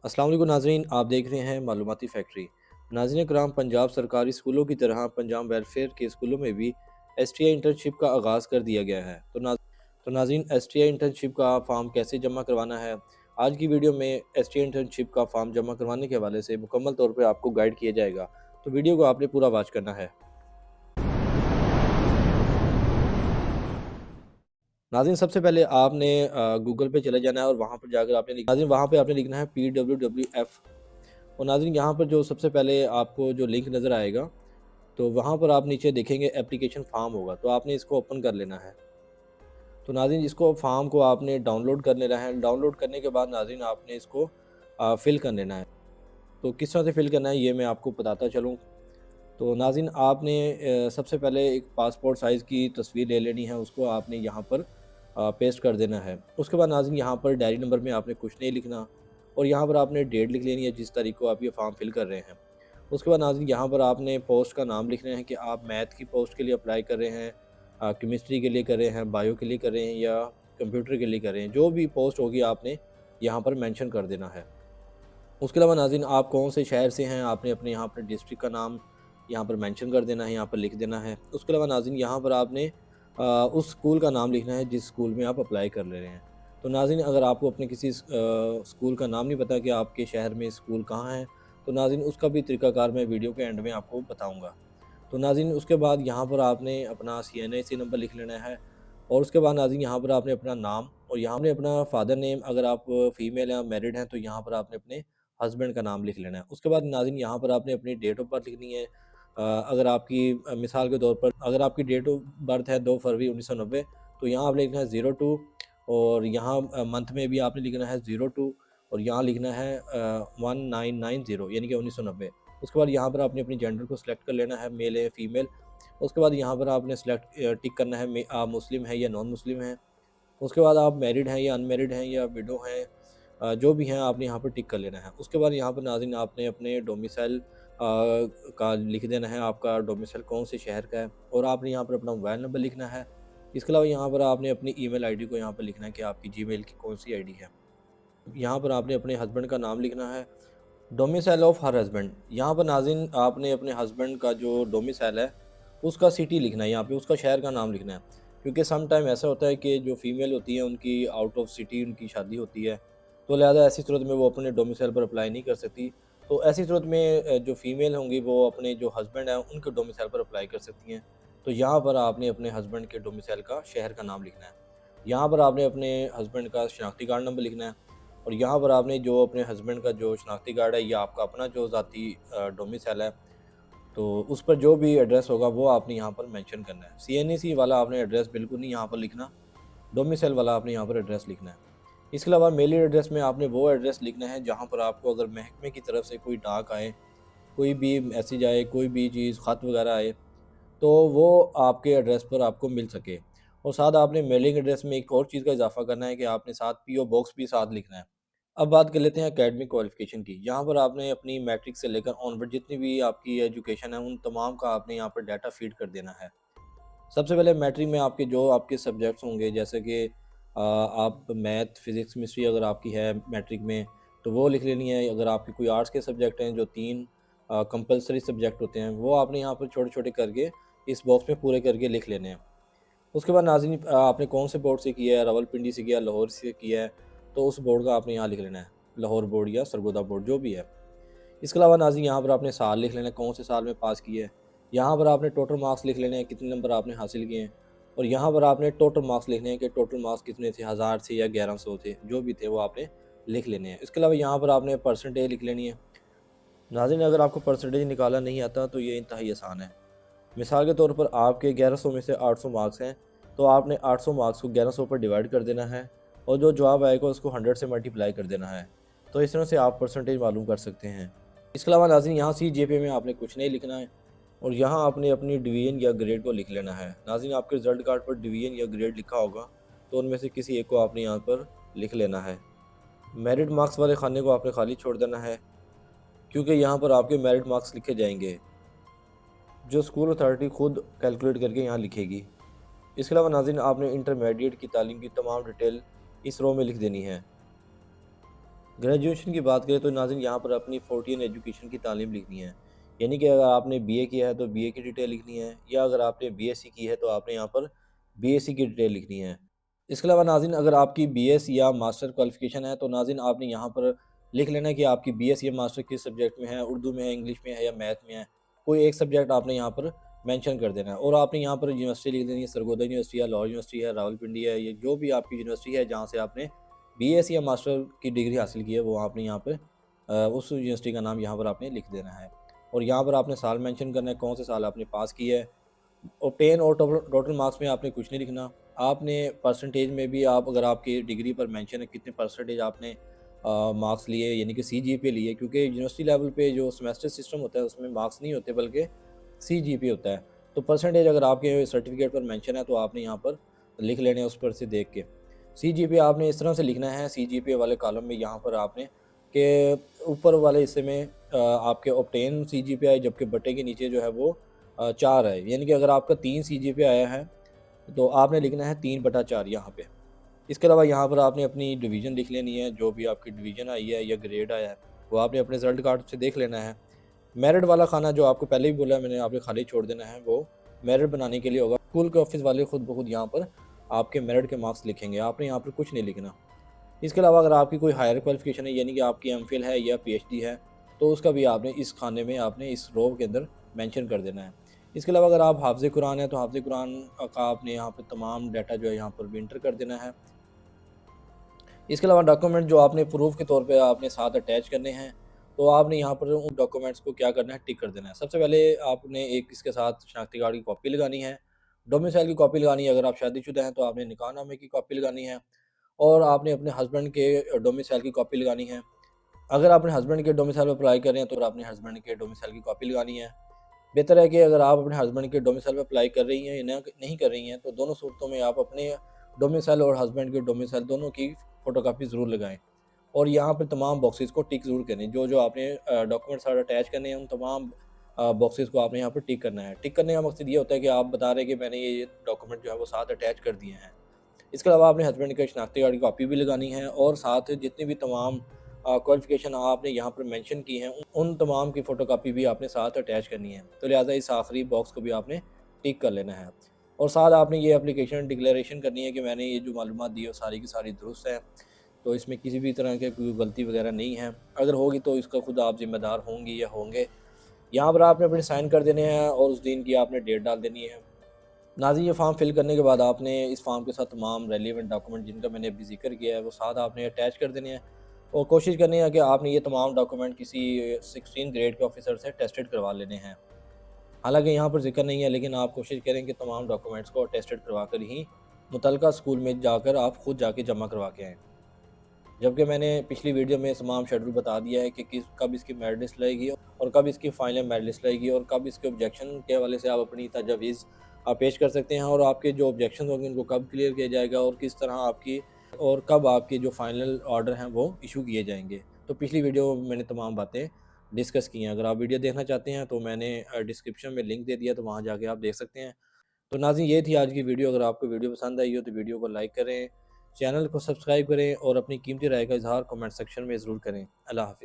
अस्सलाम वालेकुम नाज़रीन, आप देख रहे हैं मालूमाती फैक्ट्री। नाज़रीन कराम, पंजाब सरकारी स्कूलों की तरह पंजाब वेलफेयर के स्कूलों में भी एसटीआई इंटर्नशिप का आगाज़ कर दिया गया है। तो नाज़रीन, एसटीआई इंटर्नशिप का फ़ॉर्म कैसे जमा करवाना है, आज की वीडियो में एसटीआई इंटर्नशिप का फ़ॉर्म जमा करवाने के हवाले से मुकम्मल तौर पर आपको गाइड किया जाएगा। तो वीडियो को आपने पूरा वॉच करना है। नाज़रीन, सबसे पहले आपने गूगल पे चले जाना है और वहाँ पर जाकर आपने लिखना है PWWF। और नाज़रीन, यहाँ पर जो सबसे पहले आपको जो लिंक नज़र आएगा, तो वहाँ पर आप नीचे देखेंगे एप्लीकेशन फ़ॉर्म होगा, तो आपने इसको ओपन कर लेना है। तो नाज़रीन, इसको फ़ॉर्म को आपने डाउनलोड कर लेना है। डाउनलोड करने के बाद नाज़रीन आपने इसको फ़िल कर लेना है। तो किस तरह से फ़िल करना है ये मैं आपको बताता चलूँ। तो नाज़रीन, आपने सबसे पहले एक पासपोर्ट साइज़ की तस्वीर ले लेनी है, उसको आपने यहाँ पर पेस्ट कर देना है। उसके बाद नाज़रीन यहाँ पर डायरी नंबर में आपने कुछ नहीं लिखना और यहाँ पर आपने डेट लिख लेनी है जिस तारीख को आप ये फ़ॉर्म फ़िल कर रहे हैं। उसके बाद नाज़रीन यहाँ पर आपने पोस्ट का नाम लिखना है कि आप मैथ की पोस्ट के लिए अप्लाई कर रहे हैं, केमिस्ट्री के लिए कर रहे हैं, बायो के लिए कर रहे हैं या कंप्यूटर के लिए कर रहे हैं। जो भी पोस्ट होगी आपने यहाँ पर मेंशन कर देना है। उसके अलावा नाज़रीन, आप कौन से शहर से हैं, आपने अपने यहाँ पर डिस्ट्रिक्ट का नाम यहाँ पर मेंशन कर देना है, यहाँ पर लिख देना है। उसके अलावा नाज़रीन यहाँ पर आपने उस स्कूल का नाम लिखना है जिस स्कूल में आप अप्लाई कर ले रहे हैं। तो नाज़रीन, अगर आपको अपने किसी स्कूल का नाम नहीं पता कि आपके शहर में स्कूल कहाँ है, तो नाज़रीन उसका भी तरीक़ाकार मैं वीडियो के एंड में आपको बताऊँगा। तो नाज़रीन, उसके बाद यहाँ पर आपने अपना CNIC नंबर लिख लेना है और उसके बाद नाज़रीन यहाँ पर आपने अपना नाम और यहाँ पे अपना फादर नेम, अगर आप फीमेल या मैरिड हैं तो यहाँ पर आपने अपने हस्बैंड का नाम लिख लेना है। उसके बाद नाज़रीन यहाँ पर आपने अपनी डेट ऑफ बर्थ लिखनी है। अगर आपकी मिसाल के तौर पर अगर आपकी डेट ऑफ बर्थ है 2 फरवरी 1990, तो यहाँ आपने लिखना है 02 और यहाँ मंथ में भी आपने लिखना है 02 और यहाँ लिखना है 1990 यानी कि 1990। उसके बाद यहाँ पर आपने अपनी जेंडर को सिलेक्ट कर लेना है, मेल है फीमेल। उसके बाद यहाँ पर आपने टिक करना है आप मुस्लिम हैं या नॉन मुस्लिम हैं। उसके बाद आप मैरिड हैं या अनमैरिड हैं या विडो हैं, जो भी हैं आपने यहाँ पर टिक कर लेना है। उसके बाद यहाँ पर नाज़रीन आपने अपने डोमिसाइल का लिख देना है, आपका डोमिसाइल कौन से शहर का है और आपने यहाँ पर अपना मोबाइल नंबर लिखना है। इसके अलावा यहाँ पर आपने अपनी ईमेल आईडी को यहाँ पर लिखना है कि आपकी जीमेल की कौन-सी आईडी है। यहाँ पर आपने अपने हस्बैंड का नाम लिखना है। डोमिसाइल ऑफ हर हस्बैंड, यहाँ पर नाज़रीन आपने अपने हस्बैंड का जो डोमिसाइल है, उसका सिटी लिखना है, यहाँ पे उसका शहर का नाम लिखना है। क्योंकि सम टाइम ऐसा होता है कि जो फीमेल होती है उनकी आउट ऑफ सिटी उनकी शादी होती है, तो लिहाज़ा ऐसी सूरत में वो अपने डोमिसाइल पर अप्लाई नहीं कर सकती। तो ऐसी सूरत में जो फीमेल होंगी वो अपने जो हस्बैंड हैं उनके डोमिसाइल पर अप्लाई कर सकती हैं। तो यहाँ पर आपने अपने हस्बैंड के डोमिसाइल का शहर का नाम लिखना है। यहाँ पर आपने अपने हस्बैंड का शनाख्ती कार्ड नंबर लिखना है और यहाँ पर आपने जो अपने हस्बैंड का जो शनाख्ती कार्ड है या आपका अपना जो ज़ाती डोमिसाइल है, तो उस पर जो भी एड्रेस होगा वो आपने यहाँ पर मेंशन करना है। CNEC वाला आपने एड्रेस बिल्कुल नहीं यहाँ पर लिखना, डोमिसाइल वाला आपने यहाँ पर एड्रेस लिखना है। इसके अलावा मेल एड्रेस में आपने वो एड्रेस लिखना है जहाँ पर आपको अगर महकमे की तरफ से कोई डाक आए, कोई भी मैसेज आए, कोई भी चीज़ ख़त वगैरह आए, तो वो आपके एड्रेस पर आपको मिल सके। और साथ आपने मेलिंग एड्रेस में एक और चीज़ का इज़ाफ़ा करना है कि आपने साथ PO बॉक्स भी साथ लिखना है। अब बात कर लेते हैं एकेडमिक क्वालिफ़िकेशन की। यहाँ पर आपने अपनी मैट्रिक से लेकर ऑनवर्ड जितनी भी आपकी एजुकेशन है, उन तमाम का आपने यहाँ पर डाटा फ़ीड कर देना है। सबसे पहले मैट्रिक में आपके जो आपके सब्जेक्ट्स होंगे, जैसे कि आप मैथ, फिज़िक्स, केमिस्ट्री अगर आपकी है मैट्रिक में, तो वो लिख लेनी है। अगर आपके कोई आर्ट्स के सब्जेक्ट हैं, जो 3 कंपल्सरी सब्जेक्ट होते हैं, वो आपने यहाँ पर छोटे-छोटे करके इस बॉक्स में पूरे करके लिख लेने हैं। उसके बाद नाज़रीन आपने कौन से बोर्ड से किया है, रावलपिंडी से किया है, लाहौर से किया है, तो उस बोर्ड का आपने यहाँ लिख लेना है। लाहौर बोर्ड या सरगोदा बोर्ड जो भी है। इसके अलावा नाज़रीन यहाँ पर आपने साल लिख लेना है, कौन से साल में पास किया है। यहाँ पर आपने टोटल मार्क्स लिख लेने हैं, कितने नंबर आपने हासिल किए हैं और यहाँ पर आपने टोटल मार्क्स लिखने हैं कि टोटल मार्क्स कितने थे, 1000 से या 1100 थे, जो भी थे वो आपने लिख लेने हैं। इसके अलावा यहाँ पर आपने परसेंटेज लिख लेनी है। नाज़रीन, अगर आपको परसेंटेज निकालना नहीं आता तो ये इंतहाई आसान है। मिसाल के तौर पर आपके 1100 में से 800 मार्क्स हैं, तो आपने 800 मार्क्स को 1100 पर डिवाइड कर देना है और जो जवाब आएगा उसको 100 से मल्टीप्लाई कर देना है। तो इस तरह से आप परसेंटेज मालूम कर सकते हैं। इसके अलावा नाज़रीन यहाँ CGPA में आपने कुछ नहीं लिखना है और यहाँ आपने अपनी डिवीज़न या ग्रेड को लिख लेना है। नाज़रीन, आपके रिज़ल्ट कार्ड पर डिवीज़न या ग्रेड लिखा होगा, तो उनमें से किसी एक को आपने यहाँ पर लिख लेना है। मेरिट मार्क्स वाले खाने को आपने खाली छोड़ देना है, क्योंकि यहाँ पर आपके मेरिट मार्क्स लिखे जाएंगे, जो स्कूल अथॉरिटी खुद कैलकुलेट करके यहाँ लिखेगी। इसके अलावा नाज़रीन आपने इंटरमीडिएट की तालीम की तमाम डिटेल इस रो में लिख देनी है। ग्रेजुएशन की बात करें तो नाज़रीन यहाँ पर अपनी 40 ईयर एजुकेशन की तालीम लिखनी है। यानी कि अगर आपने बीए किया है तो बीए की डिटेल लिखनी है, या अगर आपने बीएससी की है तो आपने यहाँ पर बीएससी की डिटेल लिखनी है। इसके अलावा नाज़रीन अगर आपकी बीएस या मास्टर क्वालिफ़िकेशन है तो नाज़रीन आपने यहाँ पर लिख लेना है कि आपकी बीएस या मास्टर किस सब्जेक्ट में है, उर्दू में है, इंग्लिश में है या मैथ में है। कोई एक सब्जेक्ट आपने यहाँ पर मेंशन कर देना है, और आपने यहाँ पर यूनिवर्सिटी लिख देनी है, सरगोदा यूनिवर्सिटी है, लाहौर यूनिवर्सिटी है, रावलपिंडी है, ये जो भी आपकी यूनिवर्सिटी है जहाँ से आपने बीएस या मास्टर की डिग्री हासिल की है, वो आपने यहाँ पे उस यूनिवर्सिटी का नाम यहाँ पर आपने लिख देना है। और यहाँ पर आपने साल मेंशन करना है, कौन से साल आपने पास किया है। और 10 और टोटल मार्क्स में आपने कुछ नहीं लिखना। आपने परसेंटेज में भी आप अगर आपकी डिग्री पर मेंशन है कितने परसेंटेज आपने मार्क्स लिए, यानी कि सीजीपीए लिए, क्योंकि यूनिवर्सिटी लेवल पे जो सेमेस्टर सिस्टम होता है उसमें मार्क्स नहीं होते बल्कि सीजीपीए होता है। तो परसेंटेज अगर आपके सर्टिफिकेट पर मेंशन है तो आपने यहाँ पर लिख लेने हैं उस पर से देख के। सीजीपीए आपने इस तरह से लिखना है, सीजीपीए वाले कॉलम में यहाँ पर आपने के ऊपर वाले हिस्से में आपके ऑब्टेन सीजीपीए, जबकि बटे के नीचे जो है वो 4 है। यानी कि अगर आपका 3 सीजीपीए आया है तो आपने लिखना है 3/4 यहाँ पे। इसके अलावा यहाँ पर आपने अपनी डिवीज़न लिख लेनी है, जो भी आपकी डिवीज़न आई है या ग्रेड आया है, वो आपने अपने रिज़ल्ट कार्ड से देख लेना है। मेरिट वाला खाना जो आपको पहले ही बोला है मैंने, आपने खाली छोड़ देना है, वो मेरिट बनाने के लिए होगा। स्कूल के ऑफिस वाले खुद ब खुद यहाँ पर आपके मेरिट के मार्क्स लिखेंगे, आपने यहाँ पर कुछ नहीं लिखना। इसके अलावा अगर आपकी कोई हायर क्वालिफ़िकेशन है, यानी कि आपकी एमफ़िल है या पीएचडी है, तो उसका भी आपने इस खाने में आपने इस रो के अंदर मेंशन कर देना है। इसके अलावा अगर आप हाफ़िज़ कुरान हैं, तो हाफ़िज़ कुरान का आपने यहाँ पे तमाम डाटा जो है यहाँ पर भी एंटर कर देना है। इसके अलावा डॉक्यूमेंट जो आपने प्रूफ़ के तौर पे आपने साथ अटैच करने हैं, तो आपने यहाँ पर उन डॉक्यूमेंट्स को क्या करना है, टिक कर देना है। सबसे पहले आपने एक इसके साथ शनाख्ती कार्ड की कॉपी लगानी है, डोमिसाइल की कॉपी लगानी है, अगर आप शादीशुदा हैं तो आपने निकाहनामे की कॉपी लगानी है, और आपने अपने हस्बैंड के डोमिसाइल की कॉपी लगानी है। अगर आप अपने हस्बैंड के डोमिसाइल पे अप्लाई कर रहे हैं तो आपने हस्बैंड के डोमिसाइल की कॉपी लगानी है। बेहतर है कि अगर आप अपने हस्बैंड के डोमिसाइल पे अप्लाई कर रही हैं या नहीं कर रही हैं, तो दोनों सूरतों में आप अपने डोमिसाइल और हस्बैंड के डोमिसाइल दोनों की फ़ोटोकॉपी ज़रूर लगाएँ। और यहाँ पे तमाम बॉक्सेस को टिक ज़रूर करें। जो आपने डॉक्यूमेंट्स सारे अटैच करने हैं, उन तमाम बॉक्सेस को आपने यहाँ पे टिक करना है। टिक करने का मकसद ये होता है कि आप बता रहे हैं कि मैंने ये डॉक्यूमेंट जो है वो साथ अटैच कर दिए हैं। इसके अलावा आपने हस्बैंड के शनाख्ती कार्ड की कॉपी भी लगानी है, और साथ जितनी भी तमाम क्वालिफ़िकेशन आपने यहाँ पर मेंशन की हैं, उन तमाम की फ़ोटोकॉपी भी आपने साथ अटैच करनी है। तो लिहाज़ा इस आखिरी बॉक्स को भी आपने टिक कर लेना है। और साथ आपने ये एप्लीकेशन डिक्लेरेशन करनी है कि मैंने ये जो मालूमात दी है वो सारी की सारी दुरुस्त है, तो इसमें किसी भी तरह के कोई गलती वगैरह नहीं है। अगर होगी तो इसका खुद आप ज़िम्मेदार होंगी या होंगे। यहाँ पर आपने अपने साइन कर देने हैं और उस दिन की आपने डेट डाल देनी है। नाज़रीन ये फ़ॉर्म फिल करने के बाद आपने इस फ़ॉर्म के साथ तमाम रेलेवेंट डॉक्यूमेंट जिनका मैंने अभी ज़िक्र किया है वो साथ आपने अटैच कर देने हैं, और कोशिश करनी है कि आपने ये तमाम डॉक्यूमेंट किसी 16 ग्रेड के ऑफिसर से टेस्टेड करवा लेने हैं। हालांकि यहाँ पर ज़िक्र नहीं है, लेकिन आप कोशिश करें कि तमाम डॉक्यूमेंट्स को टेस्टेड करवा कर ही मुतलका स्कूल में जाकर आप खुद जाके जमा करवा के आएँ। जबकि मैंने पिछली वीडियो में तमाम शेड्यूल बता दिया है कि कब इसकी मेरिट लिस्ट लगेगी और कब इसकी फाइनल मेरिट लिस्ट लगेगी, और कब इसके ऑब्जेक्शन के हवाले से आप अपनी तजवीज़ आप पेश कर सकते हैं, और आपके जो ऑब्जेक्शन होंगे उनको कब क्लियर किया जाएगा, और किस तरह आपकी और कब आपके जो फाइनल ऑर्डर हैं वो इशू किए जाएंगे। तो पिछली वीडियो में मैंने तमाम बातें डिस्कस की हैं। अगर आप वीडियो देखना चाहते हैं तो मैंने डिस्क्रिप्शन में लिंक दे दिया, तो वहाँ जाके आप देख सकते हैं। तो नाज़रीन ये थी आज की वीडियो। अगर आपको वीडियो पसंद आई हो तो वीडियो को लाइक करें, चैनल को सब्सक्राइब करें, और अपनी कीमती राय का इज़हार कमेंट सेक्शन में ज़रूर करें। अल्लाह हाफ़िज़।